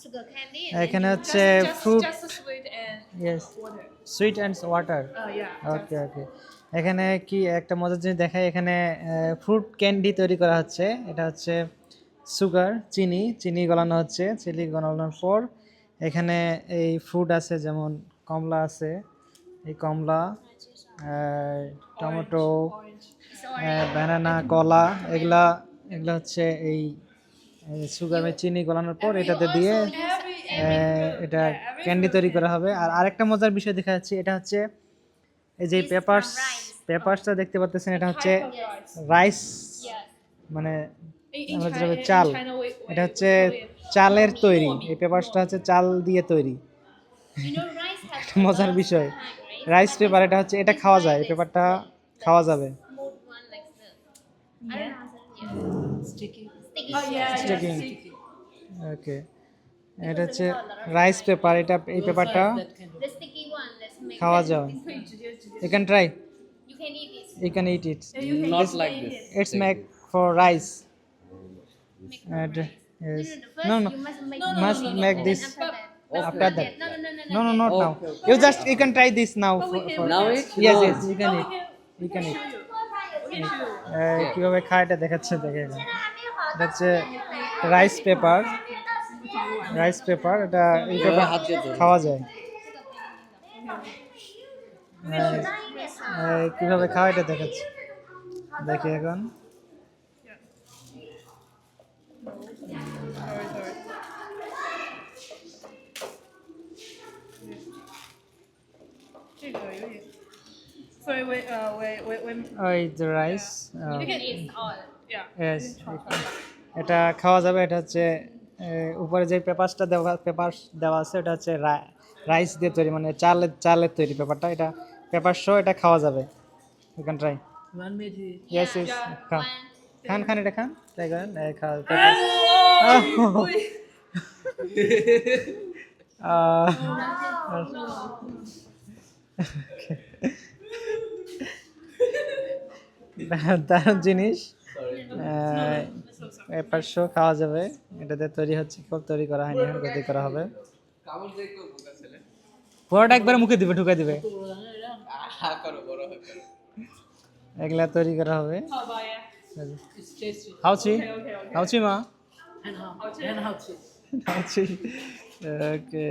sugar candy, এখানে হচ্ছে fruit, Just sweet and yes, water. Sweet and water. Yeah. ওকে ওকে। এখানে কি একটা মজার জিনিস দেখায়, এখানে ফ্রুট ক্যান্ডি তৈরি করা হচ্ছে। এটা হচ্ছে সুগার, চিনি গলানো হচ্ছে। চিনি গলানোর পর এখানে এই ফ্রুট আছে, যেমন কমলা আছে, এই কমলা, টমেটো, ব্যানানা, কলা, এগুলা এগুলা হচ্ছে এই সুগার চিনি গলানোর পর এটাতে দিয়ে এটা ক্যান্ডি তৈরি করা হবে। আর আরেকটা মজার বিষয় দেখা যাচ্ছে, এটা হচ্ছে এই যে পেপারসটা দেখতে পাচ্ছেন, এটা হচ্ছে রাইস, মানে আমরা যেটা বলি চাল, এটা হচ্ছে চালের তৈরি। এই পেপারসটা হচ্ছে চাল দিয়ে তৈরি। একটা মজার বিষয়, রাইস পেপার, এটা হচ্ছে, এটা খাওয়া যায়, এই পেপারটা খাওয়া যাবে। Sticky. Sticking. ওকে, এটা হচ্ছে রাইস পেপার, এটা এই পেপারটা the sticky one. Let's make খাওয়া যায়। You can try, You can eat it. you can eat it. Not like this. It's made for rice. And yes. No, No, first no. you must make Must it, make and this after that. after that. No, No, not now. Okay, okay. You can try this now. Now it? Yes, No. yes, you can eat. You can eat. কিভাবে খায় এটা দেখাচ্ছে, দেখে এটা হচ্ছে rice paper, এটা এই paper হাত দিয়ে ধরো। খাওয়া যায়। কিভাবে খাওয়া এটা দেখাচ্ছে, দেখি এখন। Sorry, wait. ওই যে rice, You can eat all. Yeah. Yes, এটা খাওয়া যাবে। এটা হচ্ছে উপরে যে পেপার দেওয়া আছে, এটা হচ্ছে রাইস দিয়ে তৈরি, মানে চালের তৈরি পেপারটা। এটা পেপার শো, এটা খাওয়া যাবে। You can try. One minute. Yes yes, খান One. খান, এটা খান, ট্রাই করেন। খাওয়া দারুণ জিনিস, পেপার শো খাওয়া যাবে। এটাতে তৈরি হচ্ছে, খুব তৈরি করা হয়নি, এখন তৈরি করা হবে। কামড় দিয়ে কেউ বোকা ছেলে। পুরোটা একবার মুখে দিবে, ঢুকে দিবে, হা করো, বড় হয়ে করো। এগুলা তৈরি করা হবে। It's tasty. হাউচি Okay. হাউচি মা And how? And how to? হাউচি। Okay.